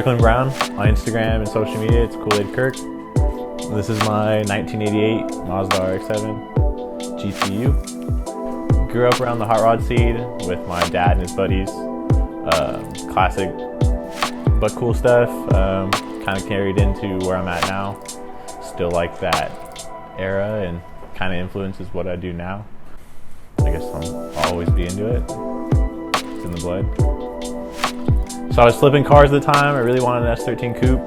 Kirkland Brown on Instagram and social media. It's Kool-Aid Kirk. This is my 1988 Mazda RX7 GTU. Grew up around the hot rod scene with my dad and his buddies. Classic but cool stuff. Kind of carried into where I'm at now. Still like that era and kind of influences what I do now. I guess I'll always be into it. It's in the blood. So I was flipping cars at the time. I really wanted an S13 coupe.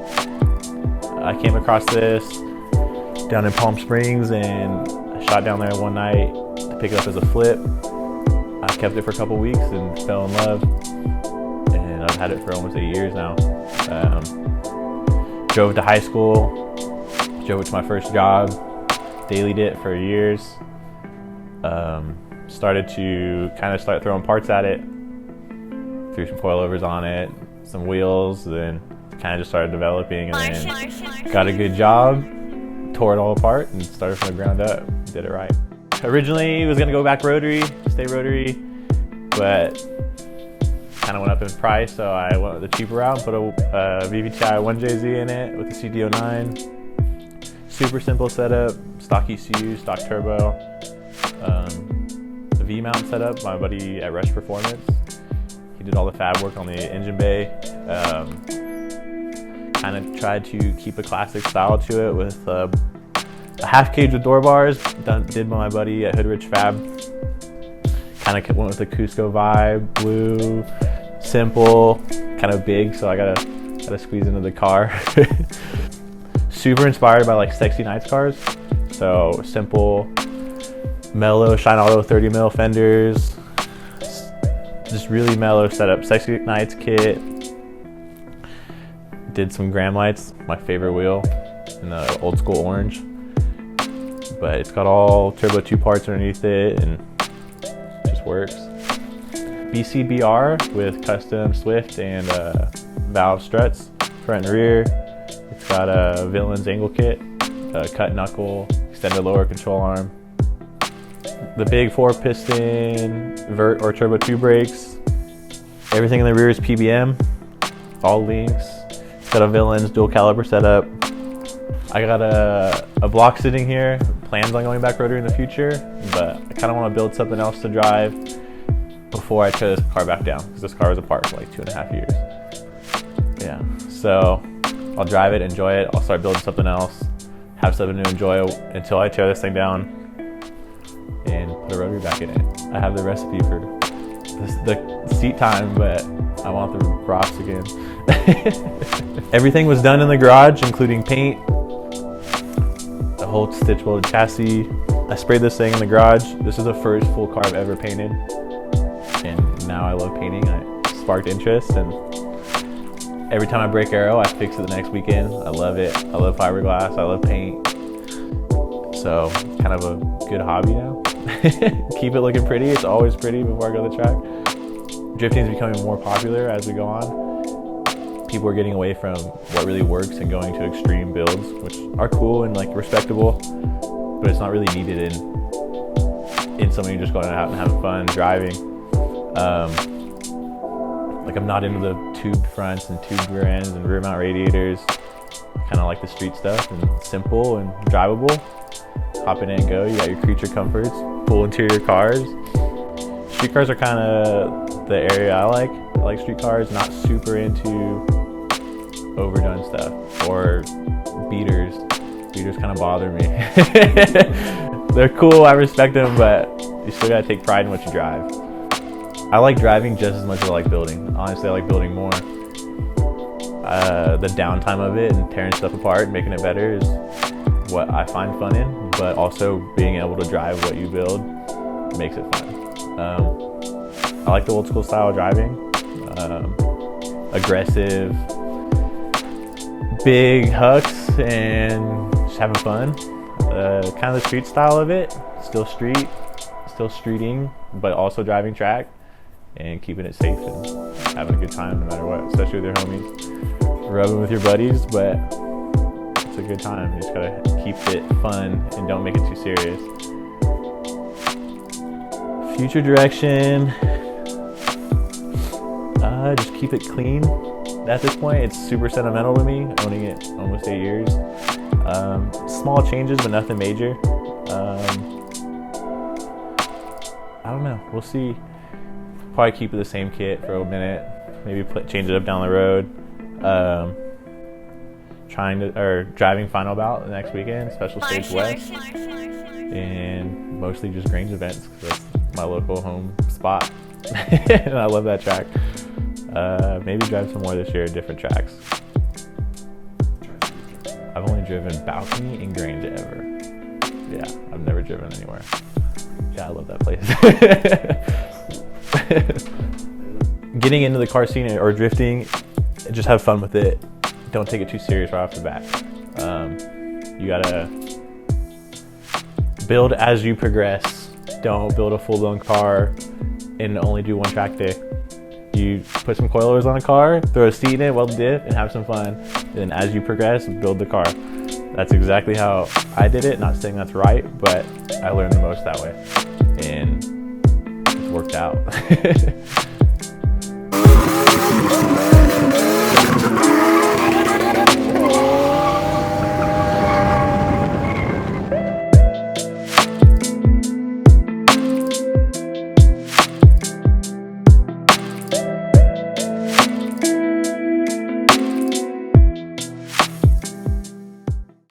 I came across this down in Palm Springs and I shot down there one night to pick it up as a flip. I kept it for a couple weeks and fell in love. And I've had it for almost 8 years now. Drove it to high school, drove it to my first job, dailied it for years. Started to start throwing parts at it. Threw some coilovers on it, some wheels, then kind of just started developing, and then got a good job, tore it all apart, and started from the ground up. Did it right. Originally, it was gonna go back rotary, stay rotary, but kind of went up in price, so I went with the cheaper route, put a VVTi 1jz in it with a CT09. Super simple setup, stock ECU, stock turbo. The V-mount setup, my buddy at Rush Performance. He did all the fab work on the engine bay. Kind of tried to keep a classic style to it with a half cage with door bars. Did by my buddy at Hoodrich Fab. Kind of went with the Cusco vibe, blue, simple, kind of big, so I gotta squeeze into the car. Super inspired by like sexy nights cars. So simple, mellow Shine Auto 30 mil fenders. Just really mellow setup. Sexy Nights kit. Did some Gram lights, my favorite wheel, in the old school orange. But it's got all turbo 2 parts underneath it and it just works. BCBR with custom Swift and valve struts, front and rear. It's got a Villains angle kit, a cut knuckle, extended lower control arm. The big 4-piston vert or turbo 2 brakes. Everything in the rear is PBM, all links. It's got a Villains dual caliper setup. I got a block sitting here. Plans on going back rotary in the future, but I kind of want to build something else to drive before I tear this car back down, because this car was apart for like 2.5 years. Yeah, so I'll drive it, enjoy it. I'll start building something else, have something to enjoy until I tear this thing down and put a rotary back in it. I have the recipe for the seat time, but I want the props again. Everything was done in the garage, including paint, the whole stitch welded chassis. I sprayed this thing in the garage. This is the first full car I've ever painted, and now I love painting. I sparked interest, and every time I break aero, I fix it the next weekend. I love it. I love fiberglass. I love paint. So it's kind of a good hobby now. Keep it looking pretty. It's always pretty before I go to the track. Drifting is becoming more popular as we go on. People are getting away from what really works and going to extreme builds, which are cool and like respectable, but it's not really needed in something you're just going out and having fun driving. Like I'm not into the tubed fronts and tubed rear ends and rear mount radiators. Kind of like the street stuff and simple and drivable. Hop in and go. You got your creature comforts, full interior cars. Street cars are kind of the area I like. I like street cars, not super into overdone stuff or beaters. Beaters kind of bother me. They're cool, I respect them, but you still gotta take pride in what you drive. I like driving just as much as I like building. Honestly, I like building more. The downtime of it and tearing stuff apart and making it better is what I find fun in, but also being able to drive what you build makes it fun. I like the old school style of driving. Aggressive, big hucks and just having fun. Kind of the street style of it, still streeting, but also driving track and keeping it safe and having a good time no matter what, especially with your homies. Rubbing with your buddies, but it's a good time. You just gotta keep it fun and don't make it too serious. Future direction, just keep it clean, at this point, it's super sentimental to me, owning it almost 8 years. Small changes, but nothing major. I don't know. We'll see. Probably keep it the same kit for a minute. Maybe change it up down the road. Driving final bout the next weekend, Special Stage West, and mostly just Grange events because that's my local home spot, and I love that track. Maybe drive some more this year at different tracks. I've only driven Balcony and Grange ever. Yeah, I've never driven anywhere. Yeah, I love that place. Getting into the car scene or drifting, just have fun with it. Don't take it too serious right off the bat. You gotta build as you progress. Don't build a full-blown car and only do one track day. You put some coilovers on a car, throw a seat in it, weld the diff, and have some fun. And then as you progress, build the car. That's exactly how I did it. Not saying that's right, but I learned the most that way. And it's worked out.